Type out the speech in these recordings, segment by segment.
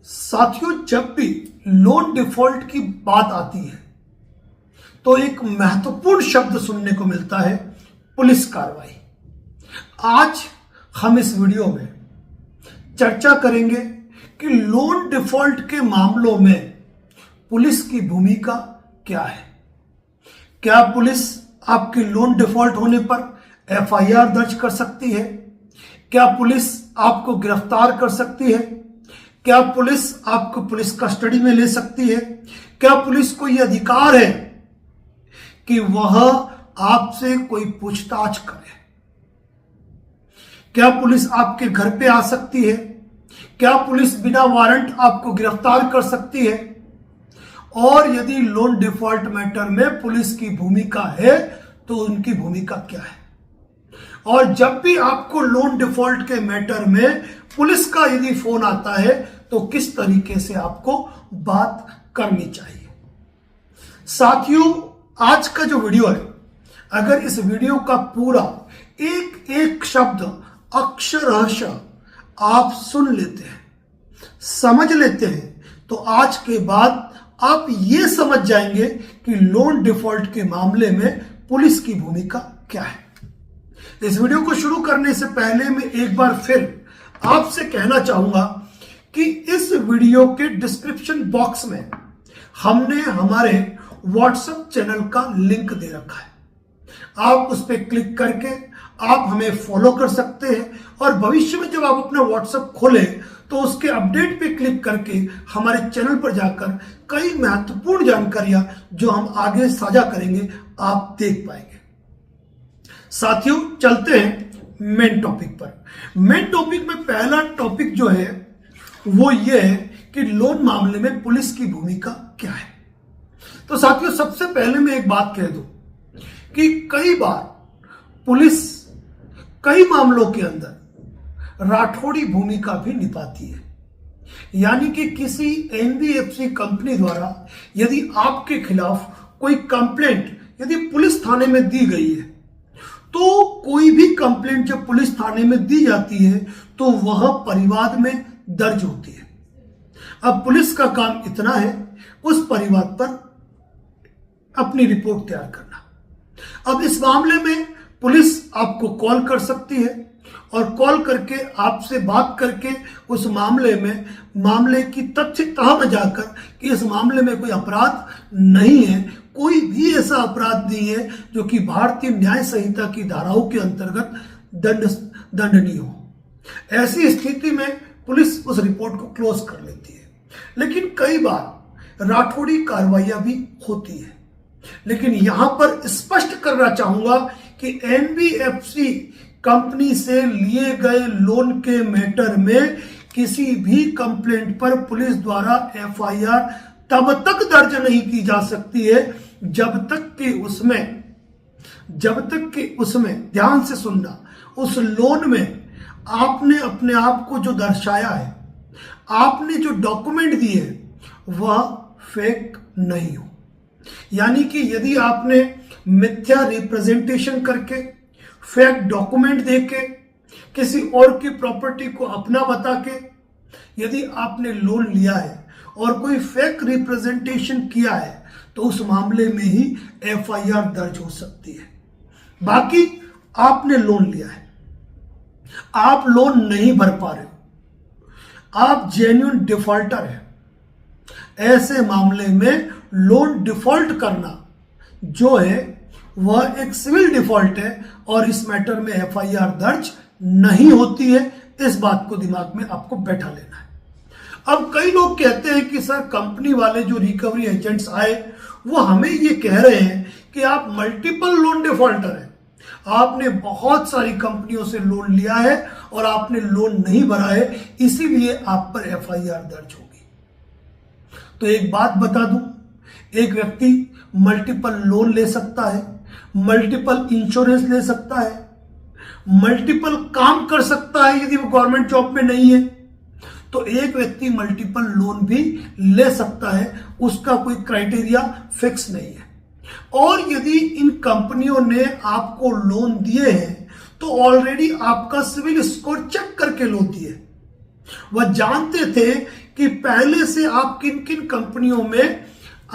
साथियों, जब भी लोन डिफॉल्ट की बात आती है तो एक महत्वपूर्ण शब्द सुनने को मिलता है, पुलिस कार्रवाई। आज हम इस वीडियो में चर्चा करेंगे कि लोन डिफॉल्ट के मामलों में पुलिस की भूमिका क्या है। क्या पुलिस आपके लोन डिफॉल्ट होने पर एफआईआर दर्ज कर सकती है? क्या पुलिस आपको गिरफ्तार कर सकती है? क्या पुलिस आपको पुलिस कस्टडी में ले सकती है? क्या पुलिस को यह अधिकार है कि वह आपसे कोई पूछताछ करे? क्या पुलिस आपके घर पे आ सकती है? क्या पुलिस बिना वारंट आपको गिरफ्तार कर सकती है? और यदि लोन डिफॉल्ट मैटर में पुलिस की भूमिका है तो उनकी भूमिका क्या है? और जब भी आपको लोन डिफॉल्ट के मैटर में पुलिस का यदि फोन आता है तो किस तरीके से आपको बात करनी चाहिए। साथियों, आज का जो वीडियो है, अगर इस वीडियो का पूरा एक एक शब्द अक्षरशः आप सुन लेते हैं, समझ लेते हैं, तो आज के बाद आप ये समझ जाएंगे कि लोन डिफॉल्ट के मामले में पुलिस की भूमिका क्या है। इस वीडियो को शुरू करने से पहले मैं एक बार फिर आपसे कहना चाहूंगा कि इस वीडियो के डिस्क्रिप्शन बॉक्स में हमने हमारे व्हाट्सएप चैनल का लिंक दे रखा है। आप उस पर क्लिक करके आप हमें फॉलो कर सकते हैं और भविष्य में जब आप अपना व्हाट्सएप खोलें तो उसके अपडेट पे क्लिक करके हमारे चैनल पर जाकर कई महत्वपूर्ण जानकारियां जो हम आगे साझा करेंगे आप देख पाएंगे। साथियों, चलते हैं मेन टॉपिक पर। मेन टॉपिक में पहला टॉपिक जो है वो ये है कि लोन मामले में पुलिस की भूमिका क्या है। तो साथियों, सबसे पहले मैं एक बात कह दूं कि कई बार पुलिस कई मामलों के अंदर राठौड़ी भूमिका भी निभाती है। यानी कि किसी एनबीएफसी कंपनी द्वारा यदि आपके खिलाफ कोई कंप्लेंट यदि पुलिस थाने में दी गई है तो कोई भी कंप्लेंट जब पुलिस थाने में दी जाती है तो वह परिवाद में दर्ज होती है। अब पुलिस का काम इतना है उस परिवाद पर अपनी रिपोर्ट तैयार करना। अब इस मामले में पुलिस आपको कॉल कर सकती है और कॉल करके आपसे बात करके उस मामले की तथ्य तह में जाकर कि इस मामले में कोई अपराध नहीं है, कोई भी ऐसा अपराध नहीं है जो कि भारतीय न्याय संहिता की धाराओं के अंतर्गत दंडनीय हो। ऐसी स्थिति में पुलिस उस रिपोर्ट को क्लोज कर लेती है। लेकिन कई बार राठौड़ी कार्रवाइयां भी होती है। लेकिन यहां पर स्पष्ट करना चाहूंगा कि एनबीएफसी कंपनी से लिए गए लोन के मैटर में किसी भी कंप्लेंट पर पुलिस द्वारा एफआईआर तब तक दर्ज नहीं की जा सकती है जब तक कि उसमें ध्यान से सुनना, उस लोन में आपने अपने आप को जो दर्शाया है, आपने जो डॉक्यूमेंट दिए वह फेक नहीं हो। यानी कि यदि आपने मिथ्या रिप्रेजेंटेशन करके, फेक डॉक्यूमेंट देके, किसी और की प्रॉपर्टी को अपना बता के यदि आपने लोन लिया है और कोई फेक रिप्रेजेंटेशन किया है तो उस मामले में ही एफआईआर दर्ज हो सकती है। बाकी आपने लोन लिया है, आप लोन नहीं भर पा रहे हो, आप जेन्युइन डिफॉल्टर हैं, ऐसे मामले में लोन डिफॉल्ट करना जो है वह एक सिविल डिफॉल्ट है और इस मैटर में एफआईआर दर्ज नहीं होती है। इस बात को दिमाग में आपको बैठा लेना है। अब कई लोग कहते हैं कि सर, कंपनी वाले जो रिकवरी एजेंट्स आए वो हमें ये कह रहे हैं कि आप मल्टीपल लोन डिफॉल्टर हैं, आपने बहुत सारी कंपनियों से लोन लिया है और आपने लोन नहीं भरा है, इसीलिए आप पर एफआईआर दर्ज होगी। तो एक बात बता दूं, एक व्यक्ति मल्टीपल लोन ले सकता है, मल्टीपल इंश्योरेंस ले सकता है, मल्टीपल काम कर सकता है। यदि वो गवर्नमेंट जॉब में नहीं है तो एक व्यक्ति मल्टीपल लोन भी ले सकता है, उसका कोई क्राइटेरिया फिक्स नहीं है। और यदि इन कंपनियों ने आपको लोन दिए हैं तो ऑलरेडी आपका सिविल स्कोर चेक करके लोन दिए। वह जानते थे कि पहले से आप किन किन कंपनियों में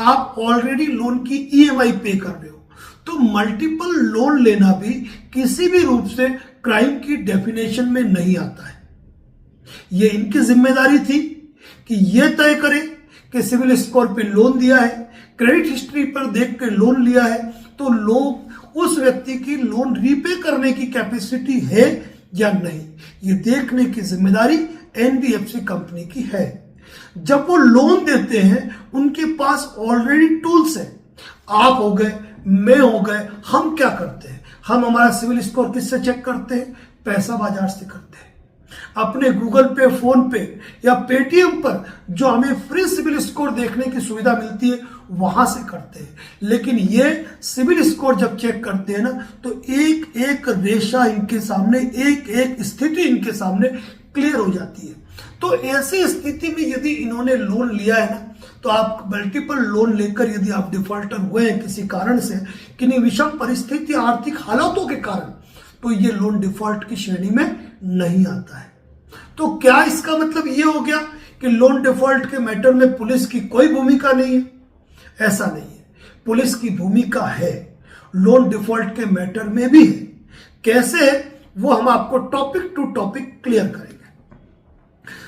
आप ऑलरेडी लोन की ईएमआई पे कर रहे हो। तो मल्टीपल लोन लेना भी किसी भी रूप से क्राइम की डेफिनेशन में नहीं आता है। ये इनकी जिम्मेदारी थी कि ये तय करें कि सिविल स्कोर पे लोन दिया है, क्रेडिट हिस्ट्री पर देख के लोन लिया है, तो लोग उस व्यक्ति की लोन रीपे करने की कैपेसिटी है या नहीं, ये देखने की जिम्मेदारी एनबीएफसी कंपनी की है। जब वो लोन देते हैं उनके पास ऑलरेडी टूल्स है। आप हो गए, मैं हो गए, हम क्या करते हैं, हम हमारा सिविल स्कोर किससे चेक करते हैं? पैसा बाजार से करते हैं। अपने गूगल पे, फोन पे या पेटीएम पर जो हमें फ्री सिविल स्कोर देखने की सुविधा मिलती है वहां से करते हैं। लेकिन ये सिविल स्कोर जब चेक करते हैं ना, तो एक एक रेशा इनके सामने, एक एक स्थिति इनके सामने क्लियर हो जाती है। तो ऐसी स्थिति में यदि इन्होंने लोन लिया है ना, तो आप मल्टीपल लोन लेकर यदि आप डिफॉल्टर हुए हैं किसी कारण से, किन्हीं विषम परिस्थिति, आर्थिक हालातों के कारण, तो ये लोन डिफॉल्ट की श्रेणी में नहीं आता है। तो क्या इसका मतलब ये हो गया कि लोन डिफॉल्ट के मैटर में पुलिस की कोई भूमिका नहीं है? ऐसा नहीं है, पुलिस की भूमिका है, लोन डिफॉल्ट के मैटर में भी है। कैसे है वो हम आपको टॉपिक टू टॉपिक क्लियर करेंगे।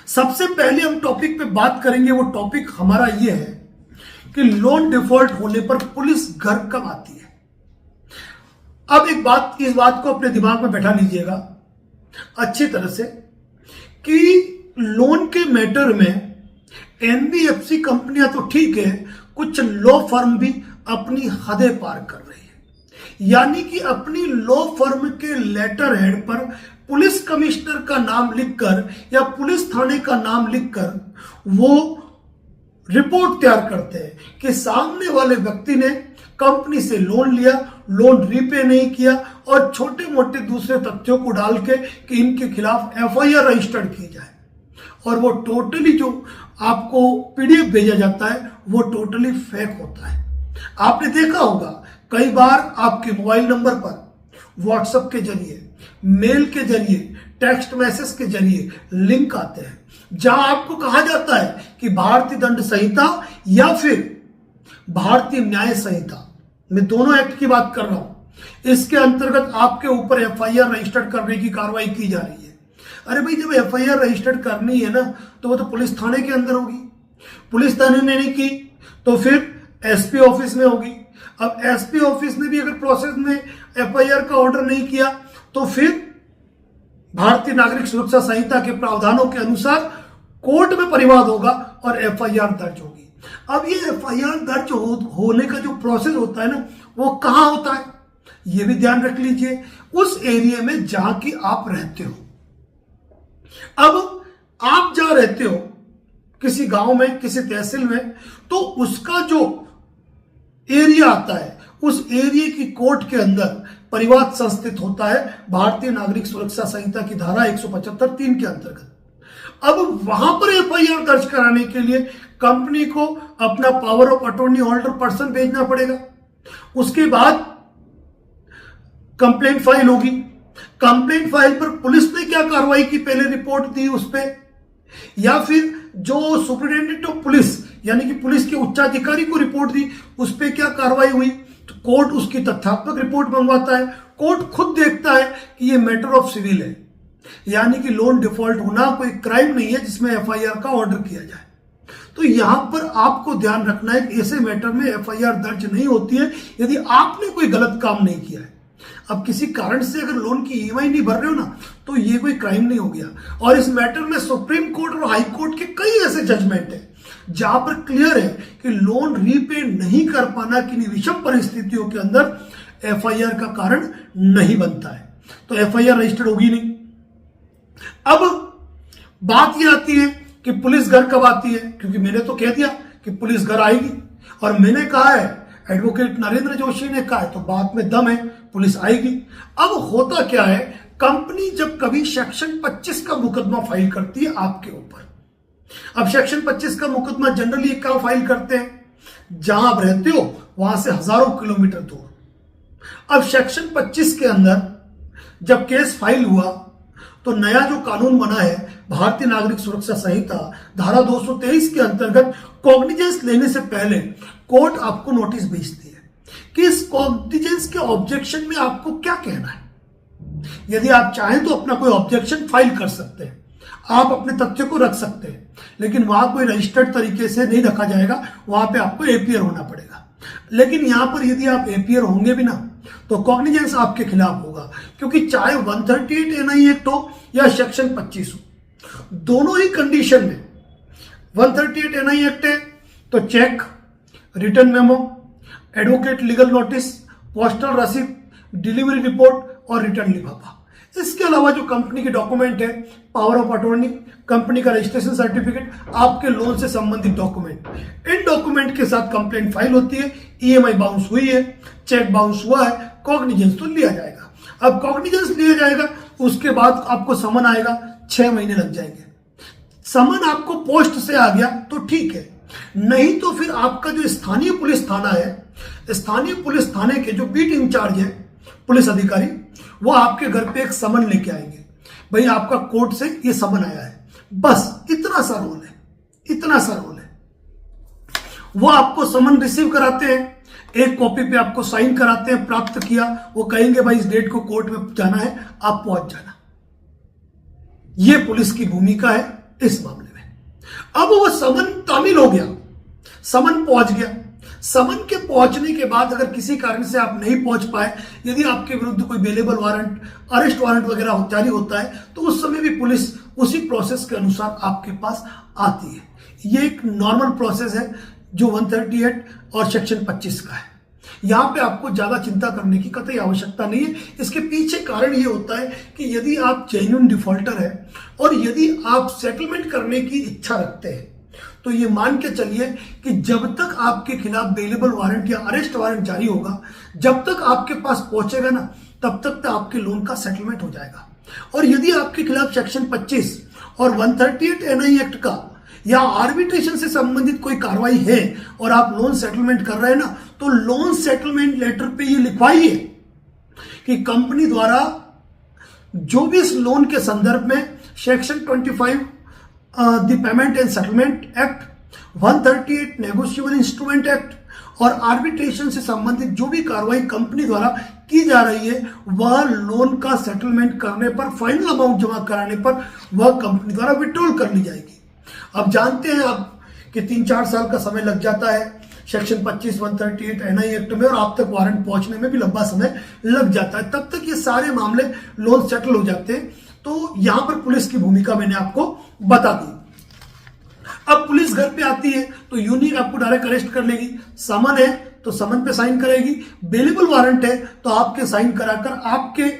सबसे पहले हम टॉपिक पे बात करेंगे, वो टॉपिक हमारा ये है कि लोन डिफॉल्ट होने पर पुलिस घर कब आती है। अब एक बात, इस बात को अपने दिमाग में बैठा लीजिएगा अच्छी तरह से कि लोन के मैटर में एनबीएफसी कंपनियां तो ठीक है, कुछ लॉ फर्म भी अपनी हदें पार कर रही है। यानी कि अपनी लॉ फर्म के लेटर हेड पर पुलिस कमिश्नर का नाम लिखकर या पुलिस थाने का नाम लिखकर वो रिपोर्ट तैयार करते हैं कि सामने वाले व्यक्ति ने कंपनी से लोन लिया, लोन रीपे नहीं किया, और छोटे मोटे दूसरे तथ्यों को डाल के कि इनके खिलाफ एफआईआर रजिस्टर्ड की जाए। और वो टोटली जो आपको पीडीएफ भेजा जाता है वो टोटली फेक होता है। आपने देखा होगा कई बार आपके मोबाइल नंबर पर व्हाट्सएप के जरिए, मेल के जरिए, टेक्स्ट मैसेज के जरिए लिंक आते हैं जहां आपको कहा जाता है कि भारतीय दंड संहिता या फिर भारतीय न्याय संहिता, मैं दोनों एक्ट की बात कर रहा हूं, इसके अंतर्गत आपके ऊपर एफआईआर रजिस्टर्ड करने की कार्रवाई की जा रही है। अरे भाई, जब एफआईआर रजिस्टर्ड करनी है ना, तो वो तो पुलिस थाने के अंदर होगी। पुलिस थाने ने नहीं की तो फिर एसपी ऑफिस में होगी। अब एसपी ऑफिस ने भी अगर प्रोसेस में एफआईआर का ऑर्डर नहीं किया तो फिर भारतीय नागरिक सुरक्षा संहिता के प्रावधानों के अनुसार कोर्ट में परिवाद होगा और एफआईआर दर्ज होगी। अब ये एफआईआर दर्ज होने का जो प्रोसेस होता है ना, वो कहां होता है ये भी ध्यान रख लीजिए, उस एरिया में जहां की आप रहते हो। अब आप जहां रहते हो किसी गांव में, किसी तहसील में, तो उसका जो एरिया आता है उस एरिया की कोर्ट के अंदर परिवाद संस्थित होता है भारतीय नागरिक सुरक्षा संहिता की धारा 175(3) के अंतर्गत। अब वहां पर एफआईआर दर्ज कराने के लिए कंपनी को अपना power of attorney holder person भेजना पड़ेगा। उसके बाद कंप्लेंट फाइल होगी। कंप्लेंट फाइल पर पुलिस ने क्या कार्रवाई की, पहले रिपोर्ट दी उस पर, या फिर जो सुपरिटेंडेंट ऑफ पुलिस यानी कि पुलिस के उच्चाधिकारी को रिपोर्ट दी, उस पर क्या कार्रवाई हुई, तो कोर्ट उसकी तथ्यात्मक रिपोर्ट मंगवाता है। कोर्ट खुद देखता है कि ये मैटर ऑफ सिविल है, यानी कि लोन डिफॉल्ट होना कोई क्राइम नहीं है जिसमें एफआईआर का ऑर्डर किया जाए। तो यहां पर आपको ध्यान रखना है कि ऐसे मैटर में एफआईआर दर्ज नहीं होती है यदि आपने कोई गलत काम नहीं किया है। अब किसी कारण से अगर लोन की ईएमआई नहीं भर रहे हो ना, तो ये कोई क्राइम नहीं हो गया। और इस मैटर में सुप्रीम कोर्ट और हाई कोर्ट के कई ऐसे जजमेंट है जहां पर क्लियर है कि लोन रीपे नहीं कर पाना किन्हीं विषम परिस्थितियों के अंदर एफआईआर का कारण नहीं बनता है, तो एफआईआर रजिस्टर्ड होगी नहीं। अब बात यह आती है कि पुलिस घर कब आती है, क्योंकि मैंने तो कह दिया कि पुलिस घर आएगी और मैंने कहा है, एडवोकेट नरेंद्र जोशी ने कहा है, तो बात में दम है, पुलिस आएगी। अब होता क्या है, कंपनी जब कभी सेक्शन 25 का मुकदमा फाइल करती है आपके ऊपर। अब सेक्शन 25 का मुकदमा जनरली कहां फाइल करते हैं, जहां आप रहते हो वहां से हजारों किलोमीटर दूर। अब सेक्शन 25 के अंदर जब केस फाइल हुआ तो नया जो कानून बना है भारतीय नागरिक सुरक्षा संहिता धारा 223 के अंतर्गत कॉग्निजेंस लेने से पहले कोर्ट आपको नोटिस भेजती है कि इस कॉग्निजेंस के ऑब्जेक्शन में आपको क्या कहना है। यदि आप चाहें तो अपना कोई ऑब्जेक्शन फाइल कर सकते हैं, आप अपने तथ्य को रख सकते हैं, लेकिन वहां कोई रजिस्टर्ड तरीके से नहीं रखा जाएगा, वहां पे आपको एपीयर होना पड़ेगा। लेकिन यहां पर यदि आप एपीयर होंगे भी ना तो कॉग्निजेंस आपके खिलाफ होगा, क्योंकि चाहे 138 एनआई एक्ट हो या सेक्शन 25 हो, दोनों ही कंडीशन में 138 एनआई एक्ट है तो cheque, return memo, advocate legal notice, postal रसीद, डिलीवरी रिपोर्ट और रिटर्न लिफाफा। इसके अलावा जो कंपनी के डॉक्यूमेंट है, पावर ऑफ अटॉर्नी, कंपनी का रजिस्ट्रेशन सर्टिफिकेट, आपके लोन से संबंधित डॉक्यूमेंट, इन डॉक्यूमेंट के साथ कंप्लेंट फाइल होती है। ईएमआई बाउंस हुई है, चेक बाउंस हुआ है, कॉग्निजेंस तो लिया जाएगा। अब कॉग्निजेंस लिया जाएगा, उसके बाद आपको समन आएगा, 6 महीने लग जाएंगे। समन आपको पोस्ट से आ गया तो ठीक है, नहीं तो फिर आपका जो स्थानीय पुलिस थाना है, स्थानीय पुलिस थाने के जो बीट इंचार्ज है पुलिस अधिकारी, वो आपके घर पे एक समन लेके आएंगे, भाई आपका कोर्ट से ये समन आया है। बस इतना सा रोल है, इतना सा रोल है। वो आपको समन रिसीव कराते हैं, एक कॉपी पे आपको साइन कराते हैं, प्राप्त किया, वो कहेंगे भाई इस डेट को कोर्ट में जाना है, आप पहुंच जाना। ये पुलिस की भूमिका है इस मामले में। अब वो समन तामील हो गया, समन पहुंच गया। समन के पहुंचने के बाद अगर किसी कारण से आप नहीं पहुंच पाए, यदि आपके विरुद्ध कोई बेलेबल वारंट, अरेस्ट वारंट वगैरह जारी होता है, तो उस समय भी पुलिस उसी प्रोसेस के अनुसार आपके पास आती है। ये एक नॉर्मल प्रोसेस है जो 138 और सेक्शन 25 का है। यहां पे आपको ज्यादा चिंता करने की कतई आवश्यकता नहीं है। इसके पीछे कारण ये होता है कि यदि आप जेन्युइन डिफॉल्टर है और यदि आप सेटलमेंट करने की इच्छा रखते हैं, तो ये मान के चलिए कि जब तक आपके खिलाफ बेलेबल वारंट या अरेस्ट वारंट जारी होगा, जब तक आपके पास पहुंचेगा ना, तब तक तो आपके लोन का सेटलमेंट हो जाएगा। और यदि आपके खिलाफ सेक्शन 25 और 138 एनआई एक्ट का या आर्बिट्रेशन से संबंधित कोई कार्रवाई है और आप लोन सेटलमेंट कर रहे हैं ना, तो लोन सेटलमेंट लेटर पे ये लिखवाइए कि कंपनी द्वारा जो भी इस लोन के संदर्भ में section 25 the payment and settlement act, 138 negotiable instrument act और आर्बिट्रेशन से संबंधित जो भी कार्रवाई कंपनी द्वारा की जा रही है, वह लोन का सेटलमेंट करने पर, फाइनल अमाउंट जमा कराने पर वह कंपनी द्वारा विड्रॉल कर ली जाएगी। अब जानते हैं आप कि 3-4 साल का समय लग जाता है सेक्शन 25, 138 एनआई एक्ट में, और आप तक वारंट पहुंचने में भी लंबा समय लग जाता है। तब तक ये सारे मामले लोन सेटल हो जाते हैं। तो यहां पर पुलिस की भूमिका मैंने आपको बता दी। अब पुलिस घर पे आती है तो यूनिक आपको डायरेक्ट अरेस्ट कर लेगी। समन है तो समन पे साइन करेगी, बेलेबल वारंट है तो आपके साइन कराकर आपके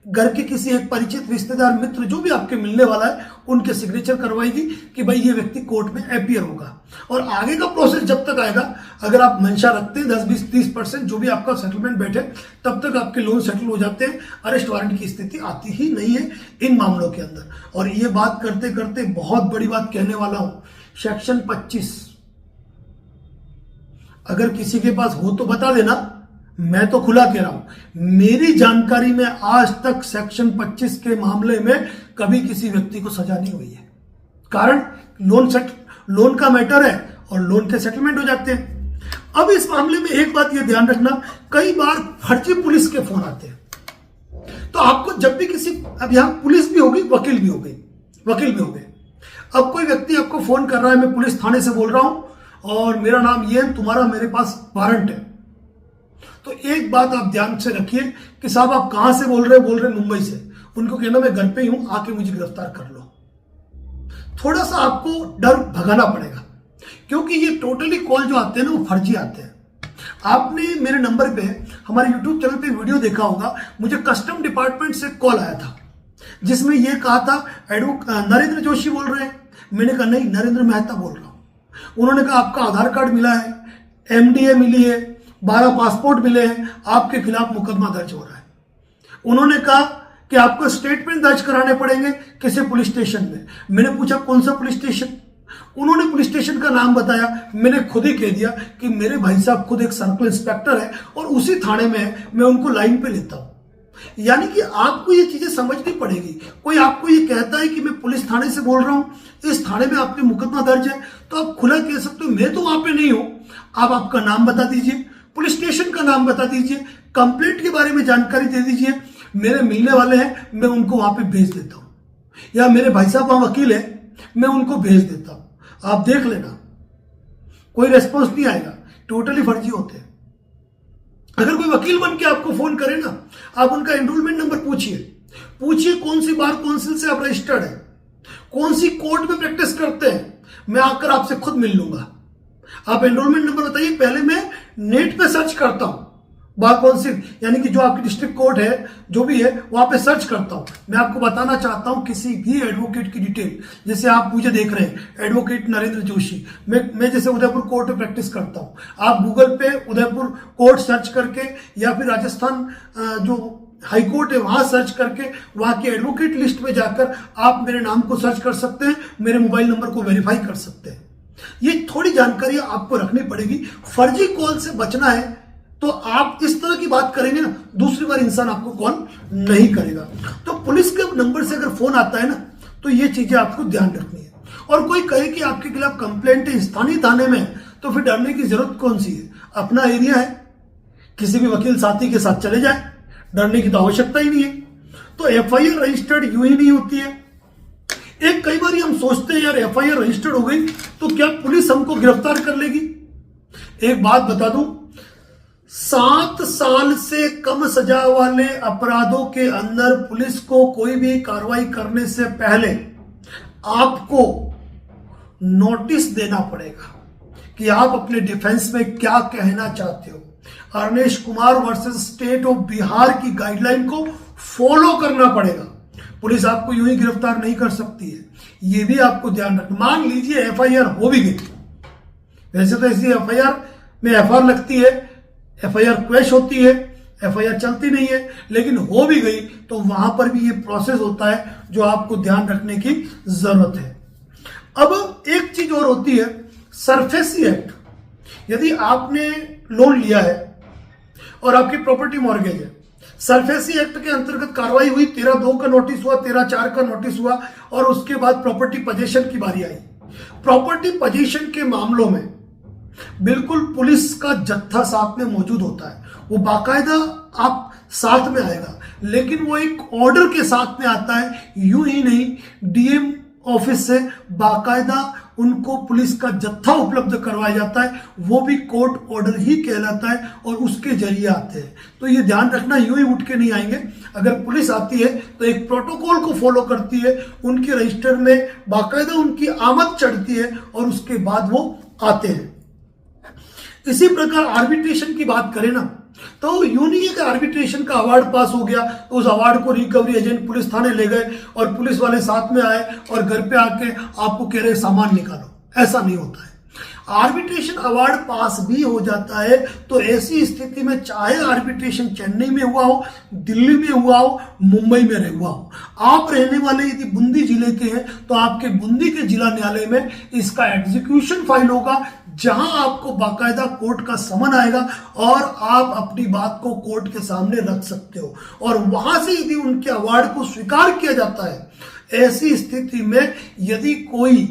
घर के किसी एक परिचित रिश्तेदार, मित्र, जो भी आपके मिलने वाला है, उनके सिग्नेचर करवाएगी कि भाई ये व्यक्ति कोर्ट में अपीयर होगा। और आगे का प्रोसेस जब तक आएगा, अगर आप मंशा रखते हैं 10, 20, 30% जो भी आपका सेटलमेंट बैठे, तब तक आपके लोन सेटल हो जाते हैं। अरेस्ट वारंट की स्थिति आती ही नहीं है इन मामलों के अंदर। और ये बात करते करते बहुत बड़ी बात कहने वाला हूं, सेक्शन 25 अगर किसी के पास हो तो बता देना, मैं तो खुला कह रहा हूं, मेरी जानकारी में आज तक सेक्शन 25 के मामले में कभी किसी व्यक्ति को सजा नहीं हुई है। कारण लोन का मैटर है और लोन के सेटलमेंट हो जाते हैं। अब इस मामले में एक बात यह ध्यान रखना, कई बार फर्जी पुलिस के फोन आते हैं। तो आपको जब भी किसी, अब यहां पुलिस भी होगी, वकील भी हो गए। अब कोई व्यक्ति आपको फोन कर रहा है, मैं पुलिस थाने से बोल रहा हूं और मेरा नाम ये है, तुम्हारा मेरे पास वारंट है। तो एक बात आप ध्यान से रखिए कि साहब आप कहां से बोल रहे हैं मुंबई से। उनको कहना मैं घर पे ही हूं, आके मुझे गिरफ्तार कर लो। थोड़ा सा आपको डर भगाना पड़ेगा, क्योंकि ये टोटली कॉल जो आते हैं ना, वो फर्जी आते हैं। आपने मेरे नंबर पे, हमारे यूट्यूब चैनल पे वीडियो देखा होगा, मुझे कस्टम डिपार्टमेंट से कॉल आया था जिसमें यह कहा था नरेंद्र जोशी बोल रहे हैं। मैंने कहा नहीं, नरेंद्र मेहता बोल रहा हूं। उन्होंने कहा आपका आधार कार्ड मिला है, एमडीए मिली है, 12 पासपोर्ट मिले हैं, आपके खिलाफ मुकदमा दर्ज हो रहा है। उन्होंने कहा कि आपको स्टेटमेंट दर्ज कराने पड़ेंगे किसी पुलिस स्टेशन में। मैंने पूछा कौन सा पुलिस स्टेशन? उन्होंने पुलिस स्टेशन का नाम बताया। मैंने खुद ही कह दिया कि मेरे भाई साहब खुद एक सर्कल इंस्पेक्टर है और उसी थाने में मैं उनको लाइन पे लेता हूं। यानी कि आपको ये चीजें समझनी पड़ेगी। कोई आपको ये कहता है कि मैं पुलिस थाने से बोल रहा हूं, इस थाने में आपके मुकदमा दर्ज है, तो आप खुला कह सकते हो मैं तो वहां पे नहीं हूं। आप आपका नाम बता दीजिए, पुलिस स्टेशन का नाम बता दीजिए, कंप्लेंट के बारे में जानकारी दे दीजिए, मेरे मिलने वाले हैं मैं उनको वहां पे भेज देता हूं, या मेरे भाई साहब वहां वकील है मैं उनको भेज देता हूं, आप देख लेना। कोई रेस्पॉन्स नहीं आएगा, टोटली फर्जी होते हैं। अगर कोई वकील बन के आपको फोन करे ना, आप उनका एनरोलमेंट नंबर पूछिए कौन सी बार काउंसिल से आप रजिस्टर्ड है, कौन सी कोर्ट में प्रैक्टिस करते हैं, मैं आकर आपसे खुद मिल लूंगा। आप एनरोलमेंट नंबर बताइए, पहले मैं नेट पे सर्च करता हूं, बार काउंसिल यानी कि जो आपकी डिस्ट्रिक्ट कोर्ट है जो भी है वहां पे सर्च करता हूं। मैं आपको बताना चाहता हूं किसी भी एडवोकेट की डिटेल, जैसे आप मुझे देख रहे हैं एडवोकेट नरेंद्र जोशी, मैं जैसे उदयपुर कोर्ट में प्रैक्टिस करता हूं, आप गूगल पे उदयपुर कोर्ट सर्च करके या फिर राजस्थान जो हाई कोर्ट है वहां सर्च करके वहां की एडवोकेट लिस्ट में जाकर आप मेरे नाम को सर्च कर सकते हैं, मेरे मोबाइल नंबर को वेरीफाई कर सकते हैं। ये थोड़ी जानकारी आपको रखनी पड़ेगी। फर्जी कॉल से बचना है तो आप इस तरह की बात करेंगे ना, दूसरी बार इंसान आपको कॉल नहीं करेगा। तो पुलिस के नंबर से अगर फोन आता है ना, तो ये चीजें आपको ध्यान रखनी है। और कोई कहे कि आपके खिलाफ कंप्लेंट है स्थानीय थाने में, तो फिर डरने की जरूरत कौन सी है? अपना एरिया है, किसी भी वकील साथी के साथ चले जाए, डरने की तो आवश्यकता ही नहीं है। तो एफआईआर रजिस्टर्ड यूं ही नहीं होती है। एक कई बार हम सोचते हैं यार एफआईआर रजिस्टर्ड हो गई तो क्या पुलिस हमको गिरफ्तार कर लेगी? एक बात बता दूं, 7 साल से कम सजा वाले अपराधों के अंदर पुलिस को कोई भी कार्रवाई करने से पहले आपको नोटिस देना पड़ेगा कि आप अपने डिफेंस में क्या कहना चाहते हो। Arnesh Kumar versus state of Bihar की गाइडलाइन को फॉलो करना पड़ेगा। पुलिस आपको यूं ही गिरफ्तार नहीं कर सकती है, यह भी आपको ध्यान रखना। मान लीजिए एफआईआर हो भी गई, वैसे तो ऐसी एफआईआर में एफआईआर लगती है, एफआईआर क्वैश होती है, एफआईआर चलती नहीं है, लेकिन हो भी गई तो वहां पर भी ये प्रोसेस होता है जो आपको ध्यान रखने की जरूरत है। अब एक चीज और होती है, सरफेसी एक्ट। यदि आपने लोन लिया है और आपकी प्रॉपर्टी मॉर्गेज है, सरफेसी एक्ट के अंतर्गत कार्रवाई हुई, 13/2 का नोटिस हुआ, 13/4 का नोटिस हुआ और उसके बाद प्रॉपर्टी पोजीशन की बारी आई। प्रॉपर्टी पोजीशन के मामलों में बिल्कुल पुलिस का जत्था साथ में मौजूद होता है, वो बाकायदा आप साथ में आएगा, लेकिन वो एक ऑर्डर के साथ में आता है, यूं ही नहीं। डीएम ऑफिस से बाकायदा उनको पुलिस का जत्था उपलब्ध करवाया जाता है, वो भी कोर्ट ऑर्डर ही कहलाता है और उसके जरिए आते हैं। तो ये ध्यान रखना, यूं ही उठ के नहीं आएंगे। अगर पुलिस आती है तो एक प्रोटोकॉल को फॉलो करती है, उनके रजिस्टर में बाकायदा उनकी आमद चढ़ती है और उसके बाद वो आते हैं। इसी प्रकार आर्बिट्रेशन की बात करें ना, तो यूं नहीं है कि आर्बिट्रेशन का अवार्ड पास हो गया तो उस अवार्ड को रिकवरी एजेंट पुलिस थाने ले गए और पुलिस वाले साथ में आए और घर पे आके आपको कह रहे सामान निकालो, ऐसा नहीं होता है। आर्बिट्रेशन अवार्ड पास भी हो जाता है तो ऐसी स्थिति में चाहे आर्बिट्रेशन चेन्नई में हुआ हो, दिल्ली में हुआ हो, मुंबई में हुआ हो, आप रहने वाले यदि बूंदी जिले के हैं तो आपके बूंदी के जिला न्यायालय में इसका एग्जीक्यूशन फाइल होगा, जहां आपको बाकायदा कोर्ट का समन आएगा और आप अपनी बात को कोर्ट के सामने रख सकते हो। और वहां से यदि उनके अवार्ड को स्वीकार किया जाता है, ऐसी स्थिति में यदि कोई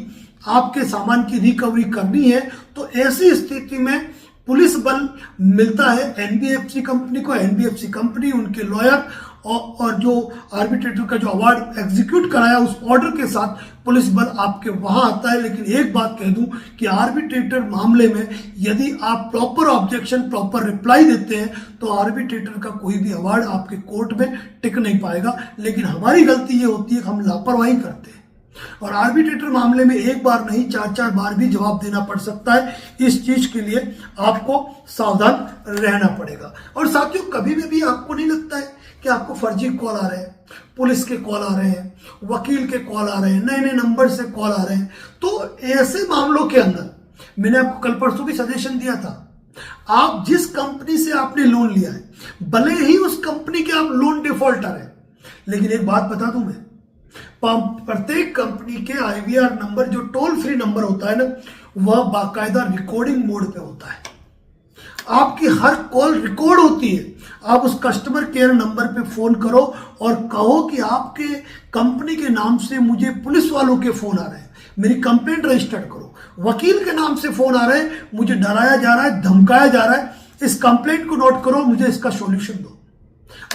आपके सामान की रिकवरी करनी है तो ऐसी स्थिति में पुलिस बल मिलता है एनबीएफसी कंपनी को। एनबीएफसी कंपनी, उनके लॉयर और जो आर्बिट्रेटर का जो अवार्ड एग्जीक्यूट कराया उस ऑर्डर के साथ पुलिस बल आपके वहां आता है। लेकिन एक बात कह दूं कि आर्बिट्रेटर मामले में यदि आप प्रॉपर ऑब्जेक्शन, प्रॉपर रिप्लाई देते हैं तो आर्बिट्रेटर का कोई भी अवार्ड आपके कोर्ट में टिक नहीं पाएगा। लेकिन हमारी गलती ये होती है कि हम लापरवाही करते हैं और आर्बिट्रेटर मामले में एक बार नहीं 4-4 बार भी जवाब देना पड़ सकता है। इस चीज के लिए आपको सावधान रहना पड़ेगा। और साथियों, कभी भी आपको नहीं लगता है कि आपको फर्जी कॉल आ रहे हैं, पुलिस के कॉल आ रहे हैं, वकील के कॉल आ रहे हैं, नए नए नंबर से कॉल आ रहे हैं, तो ऐसे मामलों के अंदर मैंने आपको कल परसों भी सजेशन दिया था, आप जिस कंपनी से आपने लोन लिया है, भले ही उस कंपनी के आप लोन डिफॉल्टर हैं, लेकिन एक बात बता दूं मैं, प्रत्येक कंपनी के आईवीआर नंबर, जो टोल फ्री नंबर होता है ना, वह बाकायदा रिकॉर्डिंग मोड पे होता है। आपकी हर कॉल रिकॉर्ड होती है। आप उस कस्टमर केयर नंबर पे फोन करो और कहो कि आपके कंपनी के नाम से मुझे पुलिस वालों के फोन आ रहे हैं, मेरी कंप्लेंट रजिस्टर्ड करो। वकील के नाम से फोन आ रहे हैं, मुझे डराया जा रहा है, धमकाया जा रहा है, इस कंप्लेंट को नोट करो, मुझे इसका सॉल्यूशन दो।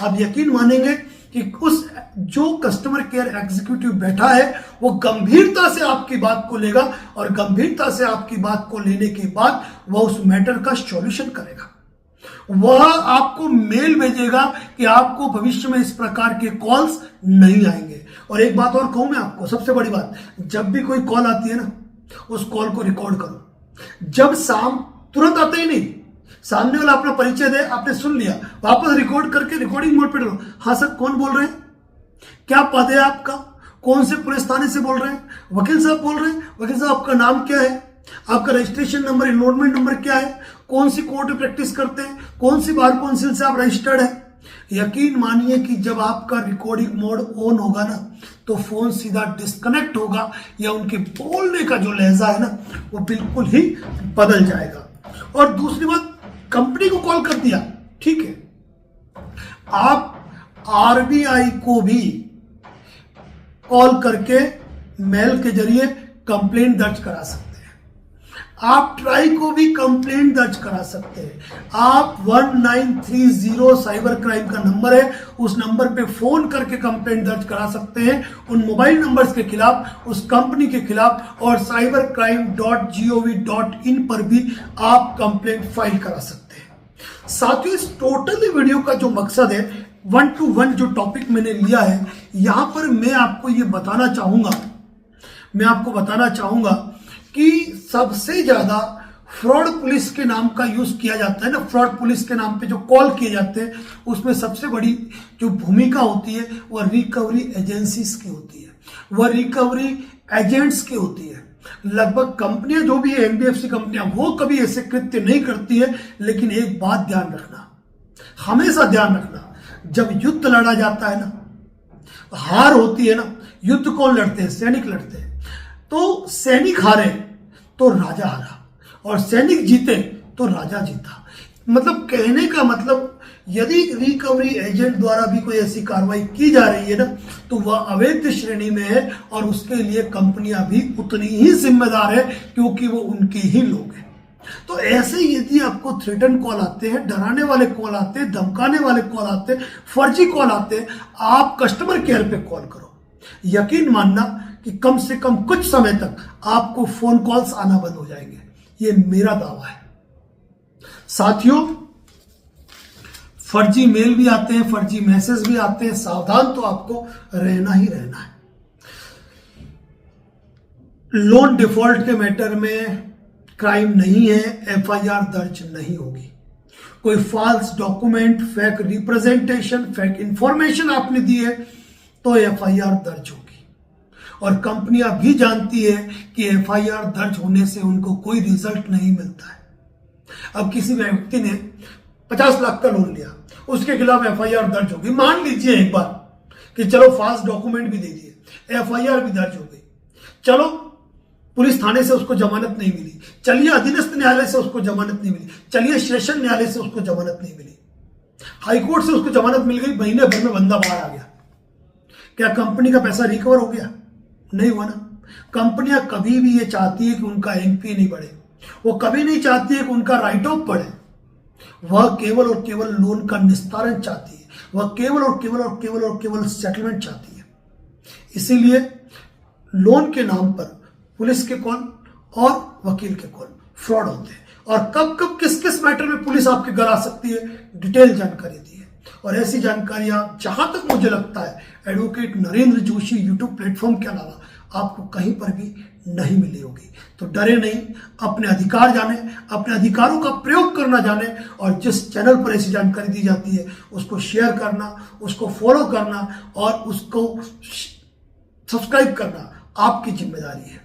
आप यकीन मानेंगे कि उस जो कस्टमर केयर एग्जीक्यूटिव बैठा है वो गंभीरता से आपकी बात को लेगा और गंभीरता से आपकी बात को लेने के बाद वह उस मैटर का सॉल्यूशन करेगा। वह आपको मेल भेजेगा कि आपको भविष्य में इस प्रकार के कॉल्स नहीं आएंगे। और एक बात और कहूं मैं आपको, सबसे बड़ी बात, जब भी कोई कॉल आती है ना, उस कॉल को रिकॉर्ड करो। जब तुरंत आते ही नहीं, सामने वाला अपना परिचय दे, आपने सुन लिया, वापस रिकॉर्ड करके रिकॉर्डिंग मोड पे डालो। हाँ सर, कौन बोल रहे हैं, क्या पद है आपका, कौन से पुलिस थाने से बोल रहे हैं, वकील साहब बोल रहे हैं, वकील साहब आपका नाम क्या है, आपका रजिस्ट्रेशन नंबर, एनरोलमेंट नंबर क्या है, कौन सी कोर्ट में प्रैक्टिस करते हैं, कौन सी बार काउंसिल से आप रजिस्टर्ड है। यकीन मानिए कि जब आपका रिकॉर्डिंग मोड ऑन होगा ना, तो फोन सीधा डिस्कनेक्ट होगा या उनके बोलने का जो लहजा है ना, वो बिल्कुल ही बदल जाएगा। और दूसरी बात, कंपनी को कॉल कर दिया, ठीक है, आप आरबीआई को भी कॉल करके मेल के जरिए कंप्लेंट दर्ज करा सकते हैं। आप ट्राई को भी कंप्लेंट दर्ज करा सकते हैं। आप 1930 साइबर क्राइम का नंबर है, उस नंबर पे फोन करके कंप्लेंट दर्ज करा सकते हैं उन मोबाइल नंबर्स के खिलाफ, उस कंपनी के खिलाफ। और cybercrime.gov.in पर भी आप कंप्लेंट फाइल करा सकते हैं। साथियों, इस टोटली वीडियो का जो मकसद है, 1 to 1 जो टॉपिक मैंने लिया है, यहां पर मैं आपको ये बताना चाहूंगा कि सबसे ज्यादा फ्रॉड पुलिस के नाम का यूज किया जाता है ना, फ्रॉड पुलिस के नाम पे जो कॉल किए जाते हैं, उसमें सबसे बड़ी जो भूमिका होती है वह रिकवरी एजेंसीज की होती है, वह रिकवरी एजेंट्स की होती है। लगभग कंपनियां जो भी है, एनबीएफसी कंपनियां, वो कभी ऐसे कृत्य नहीं करती है। लेकिन एक बात ध्यान रखना, हमेशा ध्यान रखना, जब युद्ध लड़ा जाता है ना, हार होती है ना, युद्ध कौन लड़ते हैं, सैनिक लड़ते हैं। तो सैनिक हारे तो राजा हारा और सैनिक जीते तो राजा जीता। मतलब कहने का मतलब, यदि रिकवरी एजेंट द्वारा भी कोई ऐसी कार्रवाई की जा रही है ना, तो वह अवैध श्रेणी में है और उसके लिए कंपनियां भी उतनी ही जिम्मेदार है, क्योंकि वो उनके ही लोग हैं। तो ऐसे यदि आपको थ्रेटन कॉल आते हैं, डराने वाले कॉल आते हैं, धमकाने वाले कॉल आते हैं, फर्जी कॉल आते हैं, आप कस्टमर केयर पे कॉल करो। यकीन मानना कि कम से कम कुछ समय तक आपको फोन कॉल्स आना बंद हो जाएंगे, ये मेरा दावा है। साथियों, फर्जी मेल भी आते हैं, फर्जी मैसेज भी आते हैं, सावधान तो आपको रहना ही रहना है। लोन डिफॉल्ट के मैटर में क्राइम नहीं है, एफआईआर दर्ज नहीं होगी। कोई false document, fake representation, fake information आपने दी है तो एफआईआर दर्ज होगी। और कंपनियां भी जानती है कि एफआईआर दर्ज होने से उनको कोई रिजल्ट नहीं मिलता है। अब किसी व्यक्ति ने 50 लाख का लोन लिया, उसके खिलाफ एफआईआर दर्ज होगी, मान लीजिए एक बार कि चलो फॉल्स डॉक्यूमेंट भी दे दिए, एफआईआर भी दर्ज हो गई, चलो पुलिस थाने से उसको जमानत नहीं मिली, चलिए अधीनस्थ न्यायालय से उसको जमानत नहीं मिली, चलिए सेशन न्यायालय से उसको जमानत नहीं मिली, हाईकोर्ट से उसको जमानत मिल गई, महीने भर में बंदा बाहर आ गया। क्या कंपनी का पैसा रिकवर हो गया? नहीं हुआ ना। कंपनियां कभी भी ये चाहती है कि उनका एनपीए नहीं बढ़े, वो कभी नहीं चाहती है कि उनका राइट ऑफ बढ़े। वह केवल और केवल लोन का निस्तारण चाहती है, वह केवल और केवल सेटलमेंट चाहती है। इसीलिए लोन के नाम पर पुलिस के कॉल और वकील के कॉल फ्रॉड होते हैं। और कब कब किस किस मैटर में पुलिस आपके घर आ सकती है, डिटेल जानकारी दी है। और ऐसी जानकारियां जहां तक मुझे लगता है advocate Narendra Joshi YouTube platform के अलावा आपको कहीं पर भी नहीं मिली होगी। तो डरे नहीं, अपने अधिकार जाने, अपने अधिकारों का प्रयोग करना जाने, और जिस चैनल पर ऐसी जानकारी दी जाती है उसको शेयर करना, उसको फॉलो करना और उसको सब्सक्राइब करना आपकी जिम्मेदारी है।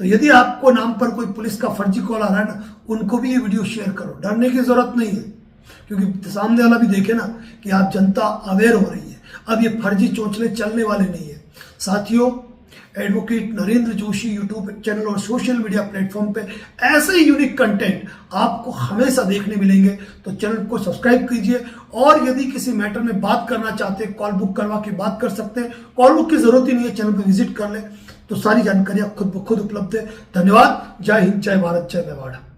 तो यदि आपको नाम पर कोई पुलिस का फर्जी कॉल आ रहा है ना, उनको भी ये वीडियो शेयर करो, डरने की जरूरत नहीं है, क्योंकि सामने वाला भी देखे ना कि आप जनता अवेयर हो रही है। अब ये फर्जी चोंचले चलने वाले नहीं है। साथियों, advocate Narendra Joshi YouTube channel और सोशल मीडिया प्लेटफॉर्म पे ऐसे ही यूनिक कंटेंट आपको हमेशा देखने मिलेंगे। तो चैनल को सब्सक्राइब कीजिए, और यदि किसी मैटर में बात करना चाहते हैं, कॉल बुक करवा के बात कर सकते हैं। कॉल बुक की जरूरत ही नहीं है, चैनल पर विजिट कर ले, तो सारी जानकारियां खुद ब खुद उपलब्ध है। धन्यवाद। जय हिंद, जय भारत, जय मेवाड़।